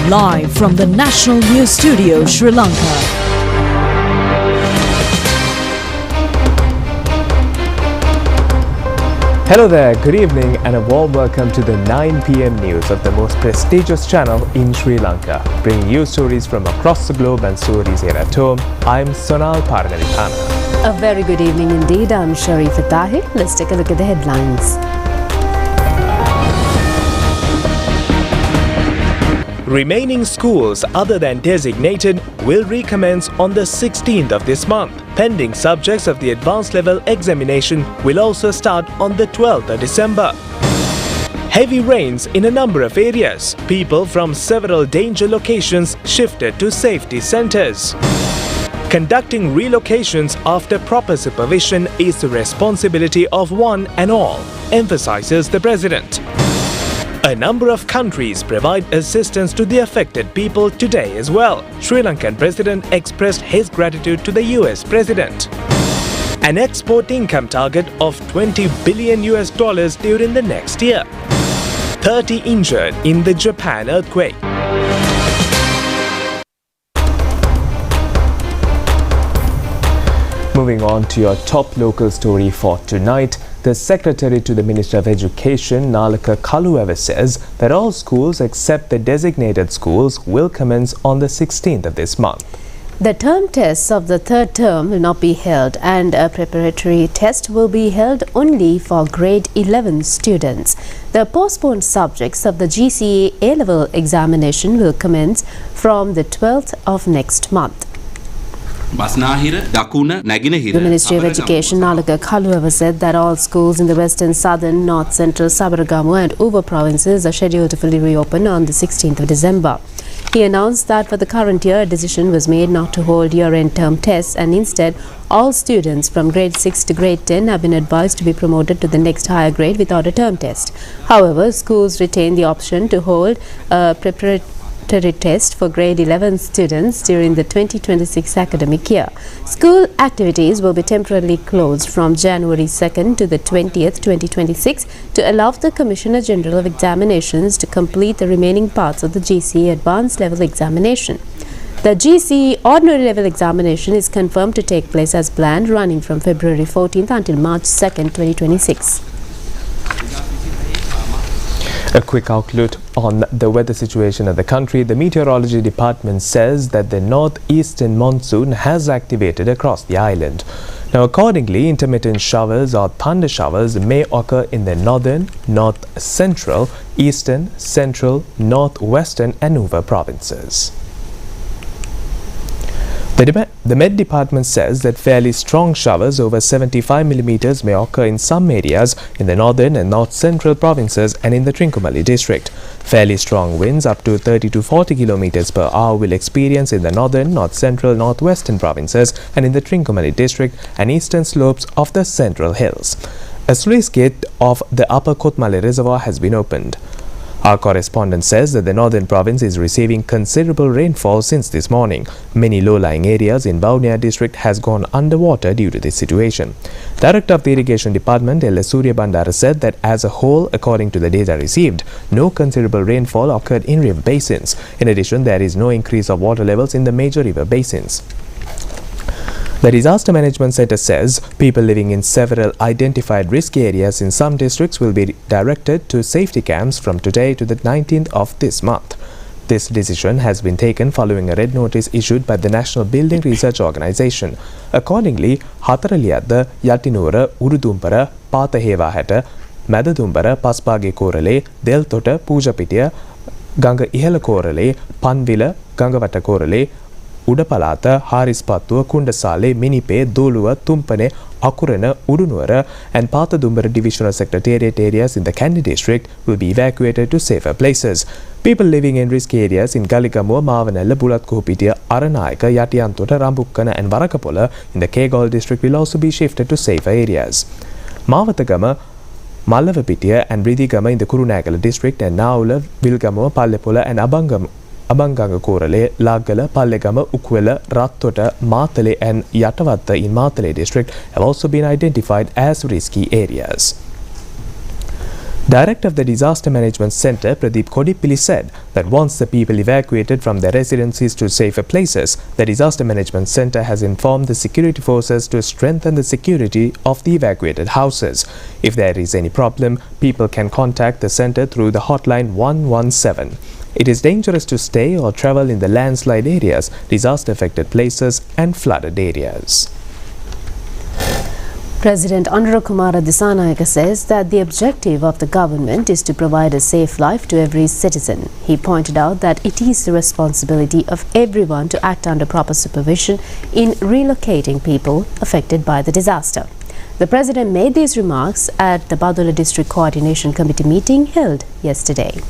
Live from the National News Studio, Sri Lanka. Hello there, good evening and a warm welcome to the 9 p.m. news of the most prestigious channel in Sri Lanka. Bringing you stories from across the globe and stories here at home, I'm Sonal Paranelithana. A very good evening indeed, I'm Sharifa Tahir. Let's take a look at the headlines. Remaining schools other than designated will recommence on the 16th of this month. Pending subjects of the advanced level examination will also start on the 12th of December. Heavy rains in a number of areas. People from several danger locations shifted to safety centers. Conducting relocations after proper supervision is the responsibility of one and all, emphasizes the President. A number of countries provide assistance to the affected people today as well. Sri Lankan President expressed his gratitude to the US President. An export income target of $20 billion during the next year. 30 injured in the Japan earthquake. Moving on to your top local story for tonight. The Secretary to the Minister of Education, Nalaka Kalueva, says that all schools except the designated schools will commence on the 16th of this month. The term tests of the third term will not be held and a preparatory test will be held only for grade 11 students. The postponed subjects of the GCE A-level examination will commence from the 12th of next month. The Ministry of Education, Nalaka Kalueva, said that all schools in the western, southern, north, central, Sabaragamu and Uva provinces are scheduled to fully reopen on the 16th of December. He announced that for the current year, a decision was made not to hold year-end term tests and instead all students from grade 6 to grade 10 have been advised to be promoted to the next higher grade without a term test. However, schools retain the option to hold a preparatory test for grade 11 students during the 2026 academic year. School activities will be temporarily closed from January 2nd to the 20th, 2026 to allow the Commissioner General of Examinations to complete the remaining parts of the GCE Advanced Level Examination. The GCE Ordinary Level Examination is confirmed to take place as planned, running from February 14th until March 2nd, 2026. A quick outlook on the weather situation of the country. The Meteorology Department says that the northeastern monsoon has activated across the island. Now, accordingly, intermittent showers or thunder showers may occur in the northern, north central, eastern, central, northwestern and Uva provinces. The Met Department says that fairly strong showers over 75 millimeters may occur in some areas in the northern and north central provinces and in the Trincomalee district. Fairly strong winds up to 30 to 40 kilometers per hour will experience in the northern, north central, northwestern provinces and in the Trincomalee district and eastern slopes of the central hills. A sluice gate of the upper Kotmale reservoir has been opened. Our correspondent says that the northern province is receiving considerable rainfall since this morning. Many low-lying areas in Vavuniya district has gone underwater due to this situation. Director of the Irrigation Department, L. Surya Bandara, said that as a whole, according to the data received, no considerable rainfall occurred in river basins. In addition, there is no increase of water levels in the major river basins. The Disaster Management Center says people living in several identified risk areas in some districts will be directed to safety camps from today to the 19th of this month. This decision has been taken following a red notice issued by the National Building Research Organization. Accordingly, Hataraliyadda, Yatinura, Urudumpara, Patahewahata, Madadumbara, Paspage Korale, Deltota, Pujapitiya, Ganga Ihala Korale, Panvila, Gangavata Korale, Udapalata, Harispattua, Kundasale, Minipe, Doluwa, Tumpane, Akurana, Udunuwara and Pathadumbara Divisional Secretariat areas in the Kandy district will be evacuated to safer places. People living in risky areas in Galigamuwa, Mavanella, Bulatkuhupitiya, Aranayaka, Yatiyantota, Rambukkana and Varakapola in the Kegalle district will also be shifted to safer areas. Mawatagama, Mallavapitiya and Ridhigama in the Kurunagala district and Naula, Vilgamuwa, Pallepola and Abanganga Korale, Lagala, Pallegama, Ukwela, Rattota, Matale and Yatavatta in Matale district have also been identified as risky areas. Director of the Disaster Management Centre, Pradeep Kodipilli, said that once the people evacuated from their residencies to safer places, the Disaster Management Centre has informed the security forces to strengthen the security of the evacuated houses. If there is any problem, people can contact the centre through the hotline 117. It is dangerous to stay or travel in the landslide areas, disaster-affected places and flooded areas. President Anurakkumara Dissanayake says that the objective of the government is to provide a safe life to every citizen. He pointed out that it is the responsibility of everyone to act under proper supervision in relocating people affected by the disaster. The President made these remarks at the Badulla District Coordination Committee meeting held yesterday.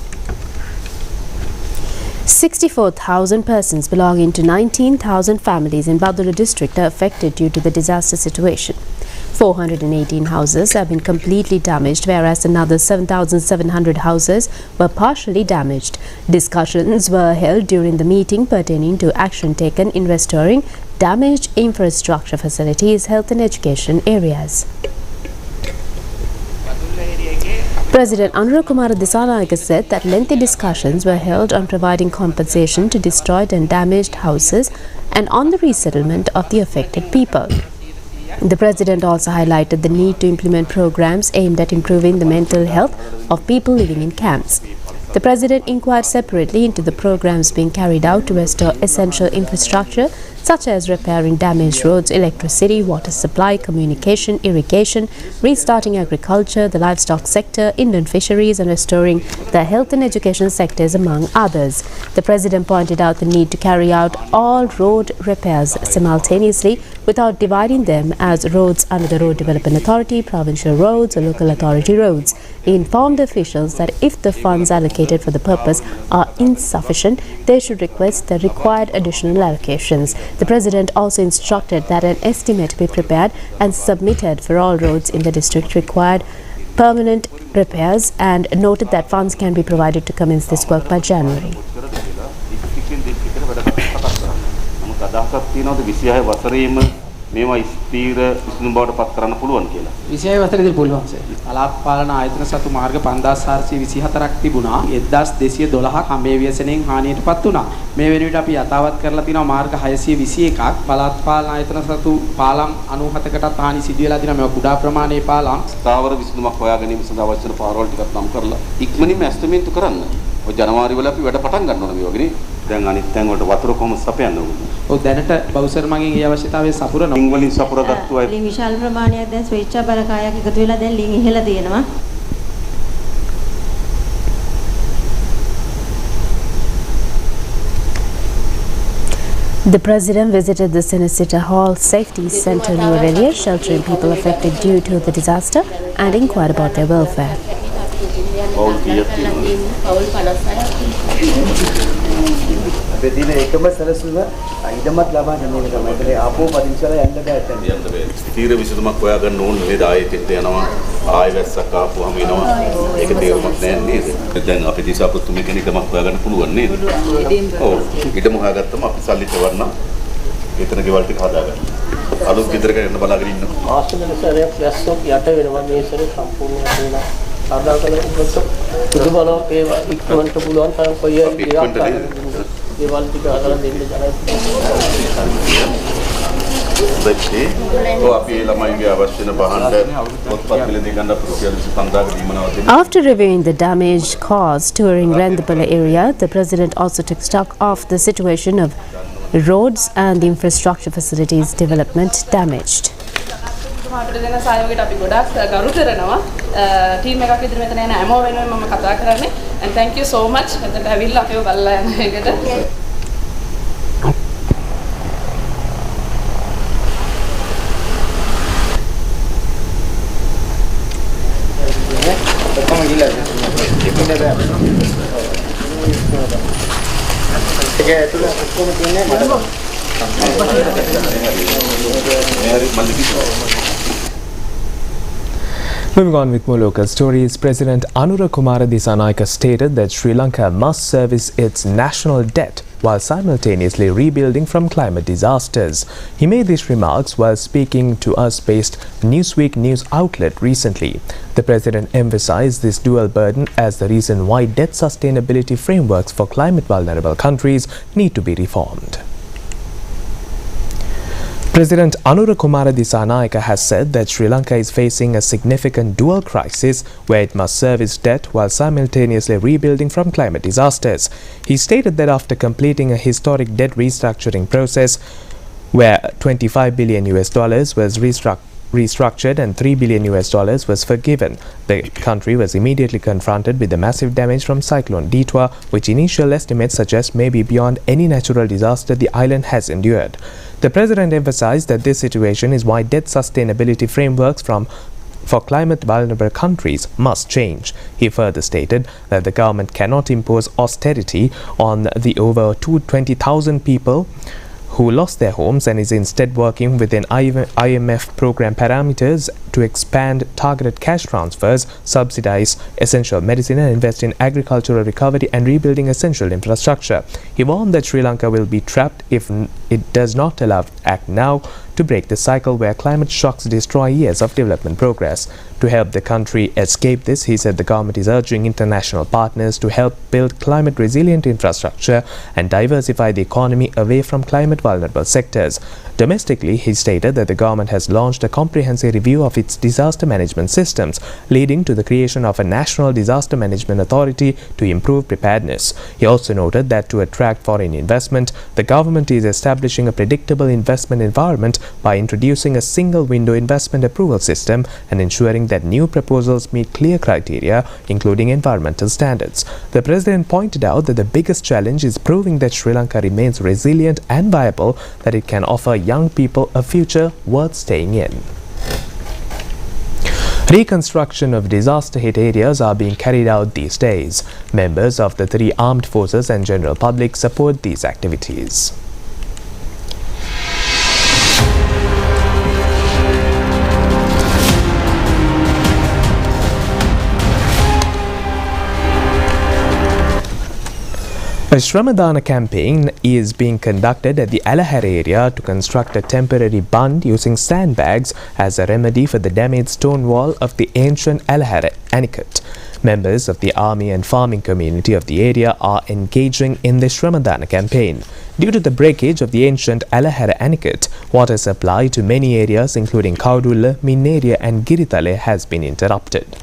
64,000 persons belonging to 19,000 families in Badulla district are affected due to the disaster situation. 418 houses have been completely damaged, whereas another 7,700 houses were partially damaged. Discussions were held during the meeting pertaining to action taken in restoring damaged infrastructure facilities, health and education areas. President Anurakkumara Dissanayake said that lengthy discussions were held on providing compensation to destroyed and damaged houses and on the resettlement of the affected people. The President also highlighted the need to implement programs aimed at improving the mental health of people living in camps. The President inquired separately into the programs being carried out to restore essential infrastructure such as repairing damaged roads, electricity, water supply, communication, irrigation, restarting agriculture, the livestock sector, inland fisheries and restoring the health and education sectors among others. The President pointed out the need to carry out all road repairs simultaneously without dividing them as roads under the Road Development Authority, provincial roads or local authority roads. He informed officials that if the funds allocated for the purpose are insufficient, they should request the required additional allocations. The President also instructed that an estimate be prepared and submitted for all roads in the district required permanent repairs and noted that funds can be provided to commence this work by January. මේවා ස්ථීර විසඳුම් බවට පත් කරන්න පුළුවන් කියලා. 26 වසරේදී පුළුවන් sir. පළාත් පාලන ආයතන සතු මාර්ග 5424ක් තිබුණා. 1212ක් හම්බේ ව්‍යසනයෙන් හානියටපත් වුණා. මේ වෙන විට අපි යථාවත් කරලා තිනවා මාර්ග 621ක්. පළාත් පාලන ආයතන සතු පාලම් 97කටත් හානි සිදු වෙලා තිනවා. මේවා කුඩා ප්‍රමාණයේ පාලම්. ස්ථාවර විසඳුමක් හොයා ගැනීම සඳහා අවශ්‍ය පාරවල් ටිකක් නම් කරලා ඉක්මනින්ම ඇස්ටිමේට් කරන්න. ඔය ජනවාරි වල අපි වැඩ පටන් ගන්න ඕන මේ වගේ නේ. දැන් අනිත් තැන් වලට වතුර කොහොමද සපයන්න ඕනේ? ඔව් දැනට බවුසර් මගෙන් ඒ අවශ්‍යතාවය සපුරනවා. ලිං වලින් සපුරගත්තු අය ලිං විශාල ප්‍රමාණයක් දැන් ස්වේච්ඡා බලකායක් එකතු වෙලා දැන් ලිං ඉහළ තියෙනවා. The President visited the Senator Hall Safety Centre in Norelia, sheltering people affected due to the disaster and inquired about their welfare. අපේ දින එකම සැලසුම ඉදමත් ලබා ගැනීම තමයි. ඒකේ ආපෝ පරිසරය යන්න බෑ. ස්ථීර විසඳුමක් හොයා ගන්න ඕනේ නේද? ආයෙත් යනවා. ආයෙ වැස්සක් ආපුවම එනවා. ඒක තේරුමක් නැහැ නේද? දැන් අපි දිසාපොත්තුමේ කෙනෙක්ම හොයා ගන්න පුළුවන් නේද? ඔව්. ඊටම හොයාගත්තම අපි සල්ලි තවරන එතන ගෙවල් ටික හදාගන්න. අලුත් ගෙදරක යන්න බලාගෙන ඉන්න. ආශ්‍රමන සරයක් වැස්සක් යට වෙනවා මේ සරේ සම්පූර්ණ වෙනවා. ආදාකල උපසක් පුදු බලව ඒ ඉක්මනට පුළුවන් තරම් කොයි දේවල් ටික හදලා දෙන්න ජනයි. දැක්කේ ඔය අපි ළමයිගේ අවශ්‍ය වෙන බහන්ට පොත්පත් මිලදී ගන්න රුපියල් 25000ක දීමනවා දෙන්න. After reviewing the damage caused touring Rendapala area, the President also took stock of the situation of roads and the infrastructure facilities development damaged. අපිට දෙන සහයෝගයට අපි ගොඩක් ගරු කරනවා. ටීම් එකක් විදිහට මෙතන යන හැමෝම වෙනුවෙන් මම කතා කරන්නේ. And thank you so much. මෙතනට ඇවිල්ලා අපිව බලලා යන එකට. කොහොම ගිහලා ඒක ඇතුළ කොහොම තියන්නේ මම Moving on with more local stories, President Anurakkumara Dissanayake stated that Sri Lanka must service its national debt while simultaneously rebuilding from climate disasters. He made these remarks while speaking to US-based Newsweek news outlet recently. The president emphasized this dual burden as the reason why debt sustainability frameworks for climate-vulnerable countries need to be reformed. President Anura Kumara Dissanayake has said that Sri Lanka is facing a significant dual crisis where it must service debt while simultaneously rebuilding from climate disasters. He stated that after completing a historic debt restructuring process where $25 billion was restructured and $3 billion was forgiven, the country was immediately confronted with the massive damage from Cyclone Detour, which initial estimates suggest may be beyond any natural disaster the island has endured. The president emphasized that this situation is why debt sustainability frameworks for climate vulnerable countries must change. He further stated that the government cannot impose austerity on the over 20,000 people who lost their homes and is instead working within IMF program parameters to expand targeted cash transfers, subsidize essential medicine and invest in agricultural recovery and rebuilding essential infrastructure. He warned that Sri Lanka will be trapped if it does not act now to break the cycle where climate shocks destroy years of development progress. To help the country escape this, he said the government is urging international partners to help build climate-resilient infrastructure and diversify the economy away from climate-vulnerable sectors. Domestically, he stated that the government has launched a comprehensive review of its disaster management systems, leading to the creation of a National Disaster Management Authority to improve preparedness. He also noted that to attract foreign investment, the government is establishing a predictable investment environment by introducing a single window investment approval system and ensuring that new proposals meet clear criteria, including environmental standards. The president pointed out that the biggest challenge is proving that Sri Lanka remains resilient and viable, that it can offer young people a future worth staying in. Reconstruction of disaster-hit areas are being carried out these days. Members of the three armed forces and general public support these activities. A Shramadana campaign is being conducted at the Alahara area to construct a temporary bund using sandbags as a remedy for the damaged stone wall of the ancient Alahara Anicut. Members of the army and farming community of the area are engaging in the Shramadana campaign. Due to the breakage of the ancient Alahara Anicut, water supply to many areas including Kaudulla, Minneria and Giritale has been interrupted.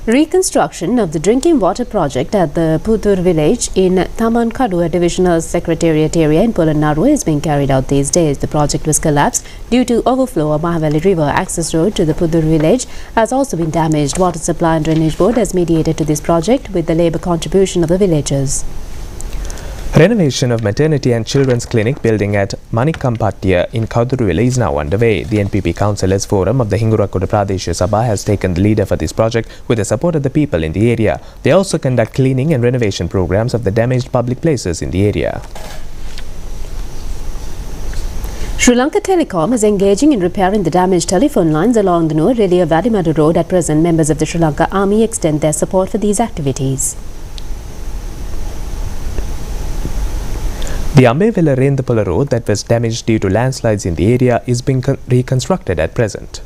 Reconstruction of the drinking water project at the Putur village in Tamankadua Divisional Secretariat area in Polonnaruwa is being carried out these days. The project was collapsed due to overflow of Mahavali River. Access road to the Putur village has also been damaged. Water Supply and Drainage Board has mediated to this project with the labour contribution of the villagers. Renovation of maternity and children's clinic building at Manikampattiya in Kauduruwela is now underway. The NPP Councillors Forum of the Hingurakuda Pradeshiya Sabha has taken the leader for this project with the support of the people in the area. They also conduct cleaning and renovation programs of the damaged public places in the area. Sri Lanka Telecom is engaging in repairing the damaged telephone lines along the Nuwara Vadimadu Road at present. Members of the Sri Lanka Army extend their support for these activities. The Ambevela Rendapola road that was damaged due to landslides in the area is being reconstructed at present.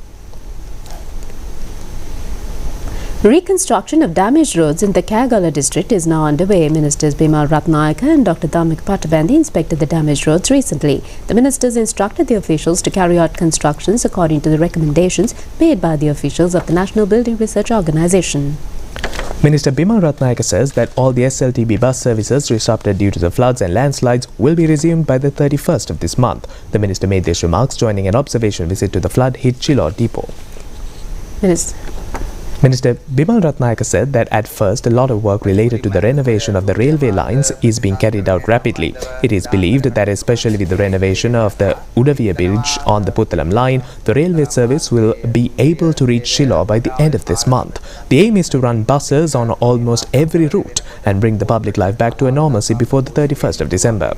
Reconstruction of damaged roads in the Kagala district is now underway. Ministers Bimal Ratnayaka and Dr. Dhammika Pattabandi inspected the damaged roads recently. The ministers instructed the officials to carry out constructions according to the recommendations made by the officials of the National Building Research Organisation. Minister Bimal Ratnayaka says that all the SLTB bus services disrupted due to the floods and landslides will be resumed by the 31st of this month. The minister made these remarks during an observation visit to the flood-hit Chilor depot. Minister Bimal Ratnayaka said that at first a lot of work related to the renovation of the railway lines is being carried out rapidly. It is believed that especially with the renovation of the Udaviya Bridge on the Puttalam line, the railway service will be able to reach Shillong by the end of this month. The aim is to run buses on almost every route and bring the public life back to a normalcy before the 31st of December.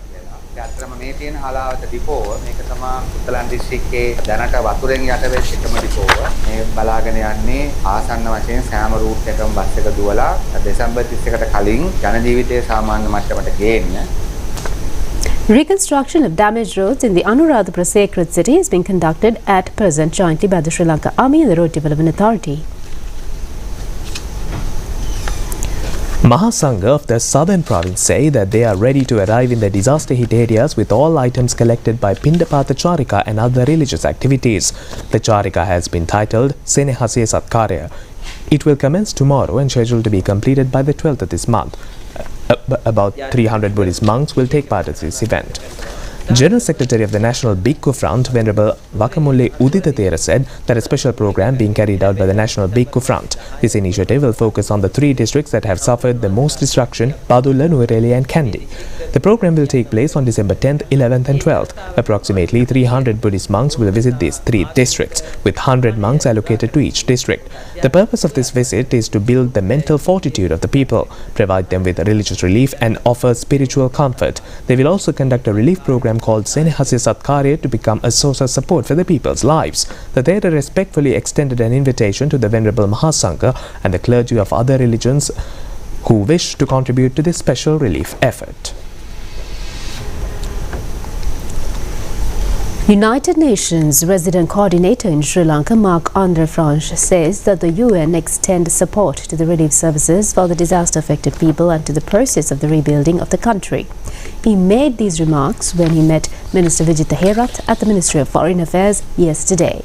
ඇත්තටම මේ තියෙන හලාවත ඩිපෝව මේක තමයි පුත්තලන් දිස්ත්‍රික්කයේ දැනට වතුරෙන් යට වෙච්ච එකම ඩිපෝව මේ බලාගෙන යන්නේ ආසන්න වශයෙන් සෑම රූට් එකකම බස් එක දුවලා දෙසැම්බර් 31කට කලින් ජන ජීවිතයේ සාමාන්‍ය මට්ටමට ගේන්න. Reconstruction of damaged roads in the Anuradhapura sacred city is being conducted at present jointly by the Sri Lanka Army and the Road Development Authority. Mahasangha of the southern province say that they are ready to arrive in the disaster-hit areas with all items collected by Pindapatha Charika and other religious activities. The Charika has been titled Senehase Satkarya. It will commence tomorrow and scheduled to be completed by the 12th of this month. About 300 Buddhist monks will take part in this event. General Secretary of the National Bhikkhu Front, Venerable Wakamulle Udita Thera, said that a special program being carried out by the National Bhikkhu Front. This initiative will focus on the 3 districts that have suffered the most destruction, Padulla, Nuwara and Kandy. The program will take place on December 10th, 11th and 12th. Approximately 300 Buddhist monks will visit these 3 districts, with 100 monks allocated to each district. The purpose of this visit is to build the mental fortitude of the people, provide them with religious relief and offer spiritual comfort. They will also conduct a relief program called Senehase Satkarya to become a source of support for the people's lives. The theatre respectfully extended an invitation to the Venerable Mahasangha and the clergy of other religions who wish to contribute to this special relief effort. United Nations Resident Coordinator in Sri Lanka, Marc-André Franche, says that the UN extend support to the relief services for the disaster-affected people and to the process of the rebuilding of the country. He made these remarks when he met Minister Vijitha Herath at the Ministry of Foreign Affairs yesterday.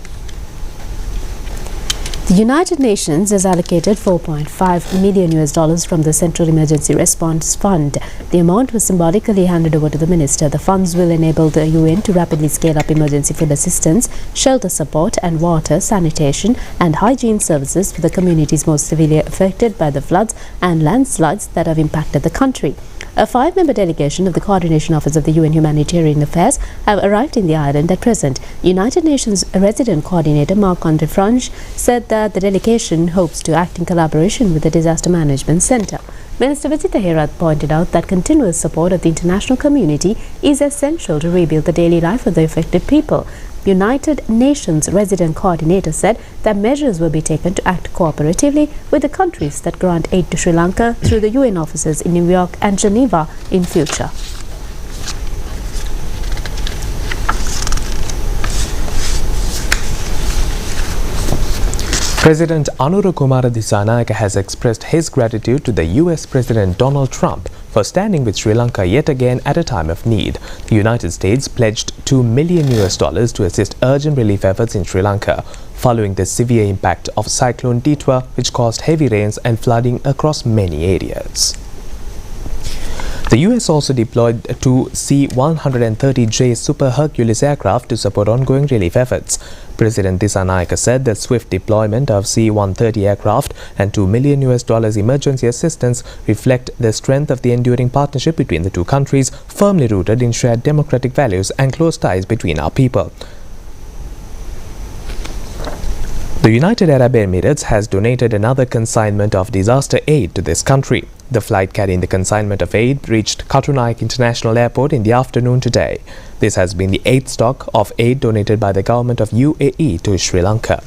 The United Nations has allocated $4.5 million from the Central Emergency Response Fund. The amount was symbolically handed over to the minister. The funds will enable the UN to rapidly scale up emergency food assistance, shelter support and water, sanitation and hygiene services for the communities most severely affected by the floods and landslides that have impacted the country. A 5-member delegation of the Coordination Office of the UN Humanitarian Affairs have arrived in the island at present. United Nations Resident Coordinator Marc-André Franche said that the delegation hopes to act in collaboration with the Disaster Management Centre. Minister Vijitha Herath pointed out that continuous support of the international community is essential to rebuild the daily life of the affected people. United Nations Resident Coordinator said that measures will be taken to act cooperatively with the countries that grant aid to Sri Lanka through the UN offices in New York and Geneva in future. President Anura Kumara Dissanayake has expressed his gratitude to the US President Donald Trump for standing with Sri Lanka yet again at a time of need. The United States pledged $2 million to assist urgent relief efforts in Sri Lanka following the severe impact of Cyclone Ditwa, which caused heavy rains and flooding across many areas. The US also deployed 2 C-130J Super Hercules aircraft to support ongoing relief efforts. President Dissanayake said that swift deployment of C-130 aircraft and $2 million emergency assistance reflect the strength of the enduring partnership between the two countries, firmly rooted in shared democratic values and close ties between our people. The United Arab Emirates has donated another consignment of disaster aid to this country. The flight carrying the consignment of aid reached Katunayak International Airport in the afternoon today. This has been the 8th stock of aid donated by the government of UAE to Sri Lanka.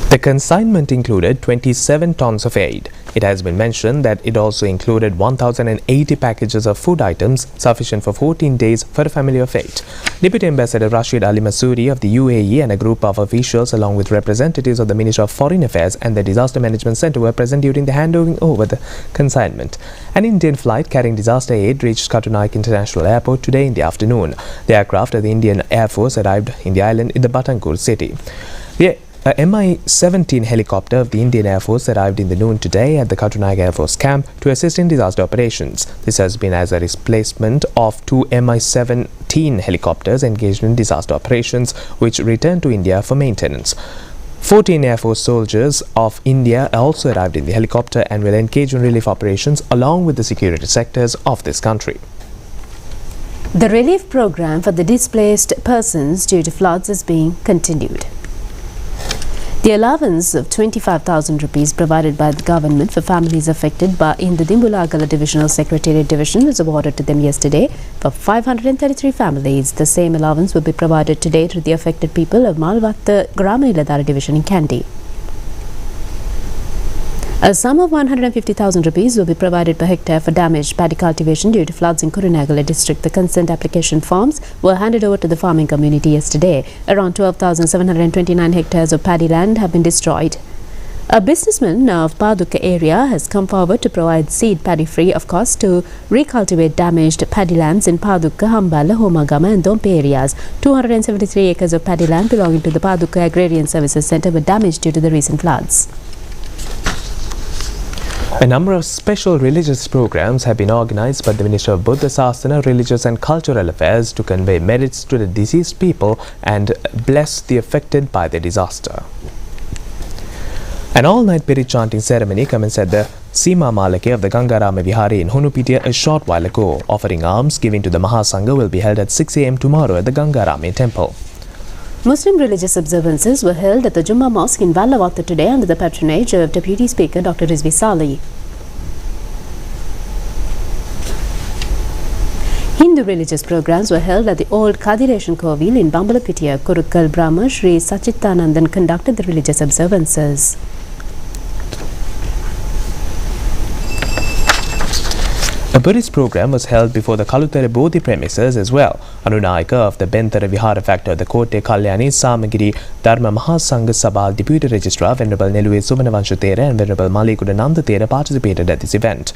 The consignment included 27 tons of aid. It has been mentioned that it also included 1,080 packages of food items sufficient for 14 days for a family of 8. Deputy Ambassador Rashid Ali Masuri of the UAE and a group of officials along with representatives of the Ministry of Foreign Affairs and the Disaster Management Centre were present during the handovering over the consignment. An Indian flight carrying disaster aid reached Katunayak International Airport today in the afternoon. The aircraft of the Indian Air Force arrived in the island in the Batankur city. A Mi-17 helicopter of the Indian Air Force arrived in the noon today at the Katunayak Air Force camp to assist in disaster operations. This has been as a replacement of 2 Mi-17 helicopters engaged in disaster operations, which returned to India for maintenance. 14 Air Force soldiers of India also arrived in the helicopter and will engage in relief operations along with the security sectors of this country. The relief program for the displaced persons due to floods is being continued. The The allowance of 25,000 rupees provided by the government for families affected in the Dimbulagala Divisional Secretariat Division was awarded to them yesterday for 533 families. The same allowance will be provided today to the affected people of Malvatta Gramiladara Division in Kandy. A sum of 150,000 rupees will be provided per hectare for damaged paddy cultivation due to floods in Kurunegala district. The consent application forms were handed over to the farming community yesterday. Around 12,729 hectares of paddy land have been destroyed. A businessman of Padukka area has come forward to provide seed paddy free of cost to recultivate damaged paddy lands in Padukka, Hambala, Homagama and Dompe areas. 273 acres of paddy land belonging to the Padukka Agrarian Services Centre were damaged due to the recent floods. A number of special religious programs have been organized by the Ministry of Buddha Sasana, Religious and Cultural Affairs to convey merits to the deceased people and bless the affected by the disaster. An all-night Pirit chanting ceremony commenced at the Sima Malake of the Gangarama Vihari in Hunupitiya a short while ago. Offering alms given to the Mahasangha will be held at 6 a.m. tomorrow at the Gangarama temple. Muslim religious observances were held at the Jummah Mosque in Vallavatta today under the patronage of Deputy Speaker Dr. Rizvi Salih. Hindu religious programs were held at the old Kadireshan Kovil in Bambalapitiya. Kurukkal Brahma Sri Sachittanandan conducted the religious observances. A Buddhist program was held before the Kalutara Bodhi premises as well. Anunayaka of the Bentara Vihara factor of the Kotte Kalyani Samagiri Dharma Mahasangha Sabha Deputy Registrar Venerable Nelue Suvanavansha Thera and Venerable Malikuda Nanda Thera participated at this event.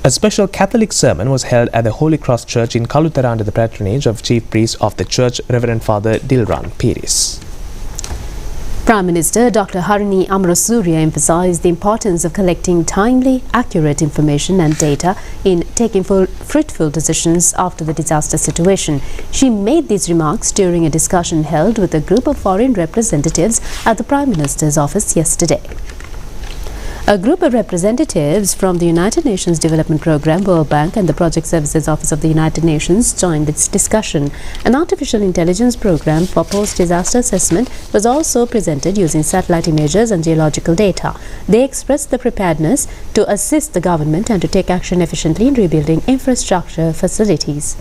A special Catholic sermon was held at the Holy Cross Church in Kalutara under the patronage of Chief Priest of the Church, Reverend Father Dilran Piris. Prime Minister Dr. Harini Amarasuriya emphasized the importance of collecting timely, accurate information and data in taking fruitful decisions after the disaster situation. She made these remarks during a discussion held with a group of foreign representatives at the Prime Minister's office yesterday. A group of representatives from the United Nations Development Programme, World Bank and the Project Services Office of the United Nations joined this discussion. An artificial intelligence program for post-disaster assessment was also presented using satellite images and geological data. They expressed the preparedness to assist the government and to take action efficiently in rebuilding infrastructure facilities.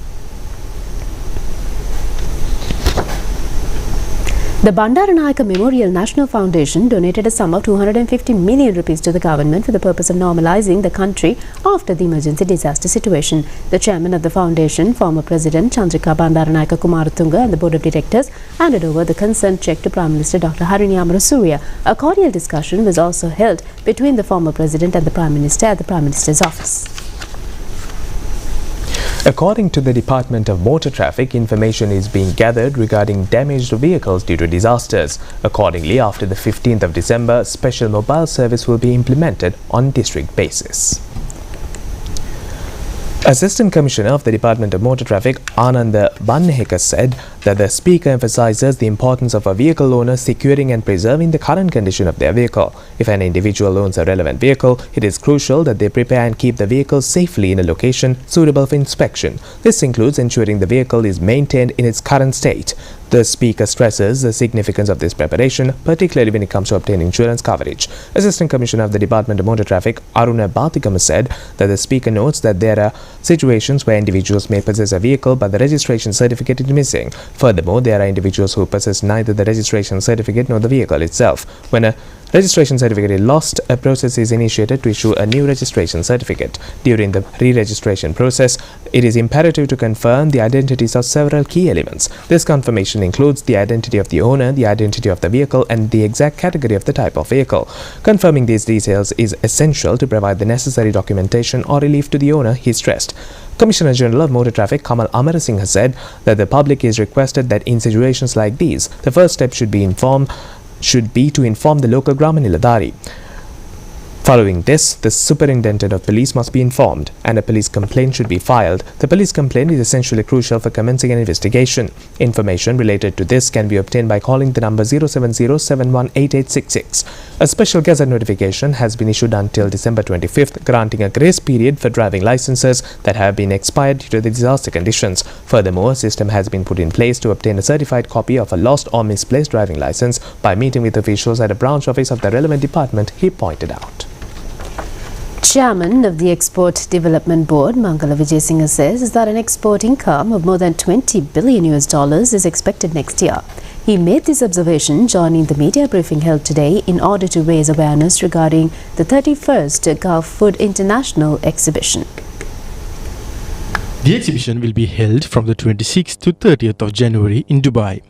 The Bandaranayaka Memorial National Foundation donated a sum of 250 million rupees to the government for the purpose of normalizing the country after the emergency disaster situation. The chairman of the foundation, former President Chandrika Bandaranayaka Kumaratunga and the board of directors handed over the consent check to Prime Minister Dr. Harini Amarasuriya. A cordial discussion was also held between the former President and the Prime Minister at the Prime Minister's office. According to the Department of Motor Traffic, information is being gathered regarding damaged vehicles due to disasters. Accordingly, after the 15th of December, special mobile service will be implemented on district basis. Assistant Commissioner of the Department of Motor Traffic, Ananda Banneheka, said that the Speaker emphasizes the importance of a vehicle owner securing and preserving the current condition of their vehicle. If an individual owns a relevant vehicle, it is crucial that they prepare and keep the vehicle safely in a location suitable for inspection. This includes ensuring the vehicle is maintained in its current state. The Speaker stresses the significance of this preparation, particularly when it comes to obtaining insurance coverage. Assistant Commissioner of the Department of Motor Traffic, Aruna Batikama, said that the Speaker notes that there are situations where individuals may possess a vehicle but the registration certificate is missing. Furthermore, there are individuals who possess neither the registration certificate nor the vehicle itself. When a registration certificate is lost, a process is initiated to issue a new registration certificate. During the re-registration process, it is imperative to confirm the identities of several key elements. This confirmation includes the identity of the owner, the identity of the vehicle, and the exact category of the type of vehicle. Confirming these details is essential to provide the necessary documentation or relief to the owner, he stressed. Commissioner General of Motor Traffic Kamal Amarasinghe has said that the public is requested that in situations like these, the first step should be to inform the local Grama Niladhari. Following this, the superintendent of police must be informed and a police complaint should be filed. The police complaint is essentially crucial for commencing an investigation. Information related to this can be obtained by calling the number 070718866. A special gazette notification has been issued until December 25th, granting a grace period for driving licenses that have been expired due to the disaster conditions. Furthermore, a system has been put in place to obtain a certified copy of a lost or misplaced driving license by meeting with officials at a branch office of the relevant department, he pointed out. Chairman of the Export Development Board, Mangala Vijayasinghe, says that an export income of more than $20 billion is expected next year. He made this observation joining the media briefing held today in order to raise awareness regarding the 31st Gulf Food International Exhibition. The exhibition will be held from the 26th to 30th of January in Dubai.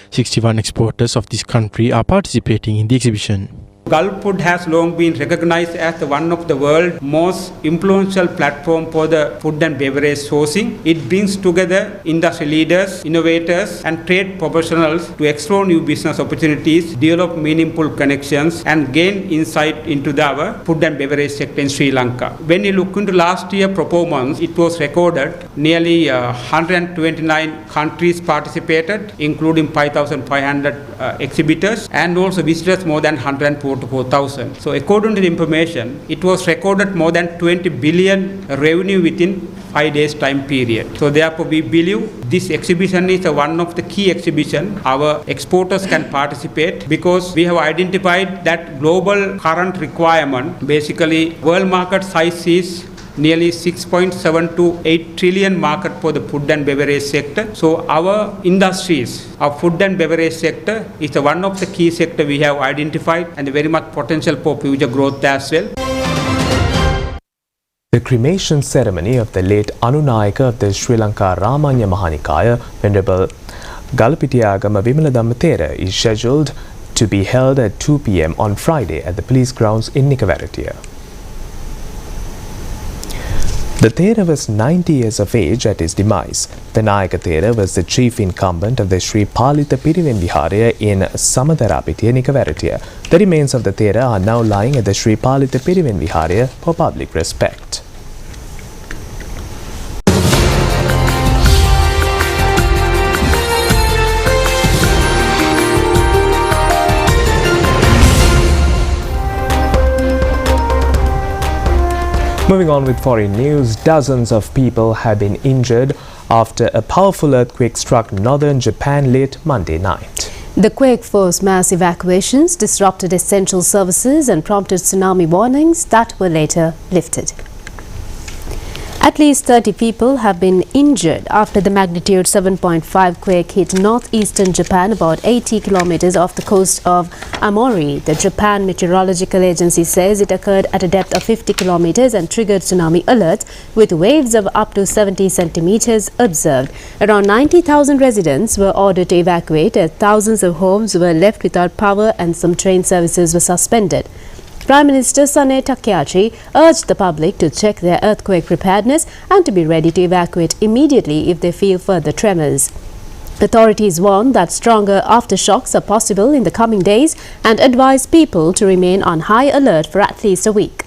61 exporters of this country are participating in the exhibition. Gulf Food has long been recognized as one of the world's most influential platforms for the food and beverage sourcing. It brings together industry leaders, innovators and trade professionals to explore new business opportunities, develop meaningful connections and gain insight into our food and beverage sector in Sri Lanka. When you look into last year's performance, it was recorded nearly 129 countries participated, including 5,500 exhibitors and also visitors more than 144,000. So according to the information, it was recorded more than 20 billion revenue within 5 days time period. So therefore we believe this exhibition is one of the key exhibitions our exporters can participate, because we have identified that global current requirement, basically world market size is nearly 6.7 to 8 trillion market for the food and beverage sector. So our industries, our food and beverage sector is one of the key sector we have identified and very much potential for future growth as well. The cremation ceremony of the late Anunayaka of the Sri Lanka Ramanya Mahanikaya, Venerable Galapitiyagama Vimaladhamma Thera, is scheduled to be held at 2 p.m. on Friday at the police grounds in Nikavarattiya. The Thera was 90 years of age at his demise. The Nayaka Thera was the chief incumbent of the Sri Palita Piriven Viharaya in Samadharapitiya, Nikavarattiya. The remains of the Thera are now lying at the Sri Palita Piriven Viharaya for public respect. Moving on with foreign news, dozens of people have been injured after a powerful earthquake struck northern Japan late Monday night. The quake forced mass evacuations, disrupted essential services and prompted tsunami warnings that were later lifted. At least 30 people have been injured after the magnitude 7.5 quake hit northeastern Japan about 80 kilometers off the coast of Amori. The Japan Meteorological Agency says it occurred at a depth of 50 kilometers and triggered tsunami alert with waves of up to 70 centimeters observed. Around 90,000 residents were ordered to evacuate as thousands of homes were left without power and some train services were suspended. Prime Minister Sane Takeachi urged the public to check their earthquake preparedness and to be ready to evacuate immediately if they feel further tremors. Authorities warn that stronger aftershocks are possible in the coming days and advise people to remain on high alert for at least a week.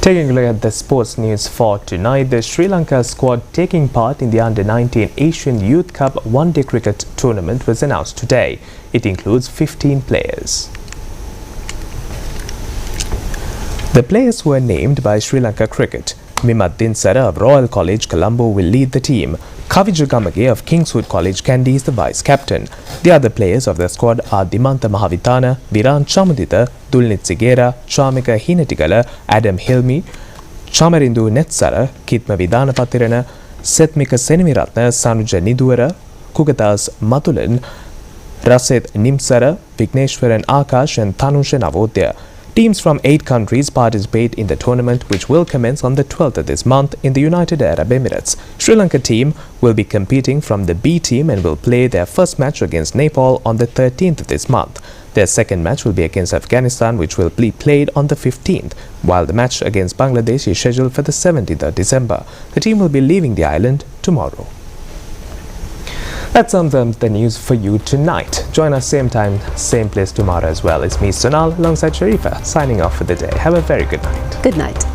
Taking a look at the sports news for tonight, the Sri Lanka squad taking part in the Under-19 Asian Youth Cup one-day cricket tournament was announced today. It includes 15 players. The players were named by Sri Lanka Cricket. Mimat Dinsara of Royal College, Colombo will lead the team. Kaviju Gamage of Kingswood College, Kandy is the vice-captain. The other players of the squad are Dimanta Mahavitana, Viran Chamudita, Dulnit Sigera, Chamika Hinatigala, Adam Hilmi, Chamarindu Netsara, Kitma Vidanapatirana, Setmika Senimiratna, Sanuja Niduara, Kugatas Matulan, Raset Nimsara, Vigneshwaran Akash and Tanusha Navodya. Teams from 8 countries participate in the tournament, which will commence on the 12th of this month in the United Arab Emirates. Sri Lanka team will be competing from the B team and will play their first match against Nepal on the 13th of this month. Their second match will be against Afghanistan, which will be played on the 15th, while the match against Bangladesh is scheduled for the 17th of December. The team will be leaving the island tomorrow. That's some of the news for you tonight. Join us same time, same place tomorrow as well. It's me, Sonal, alongside Sharifa, signing off for the day. Have a very good night. Good night.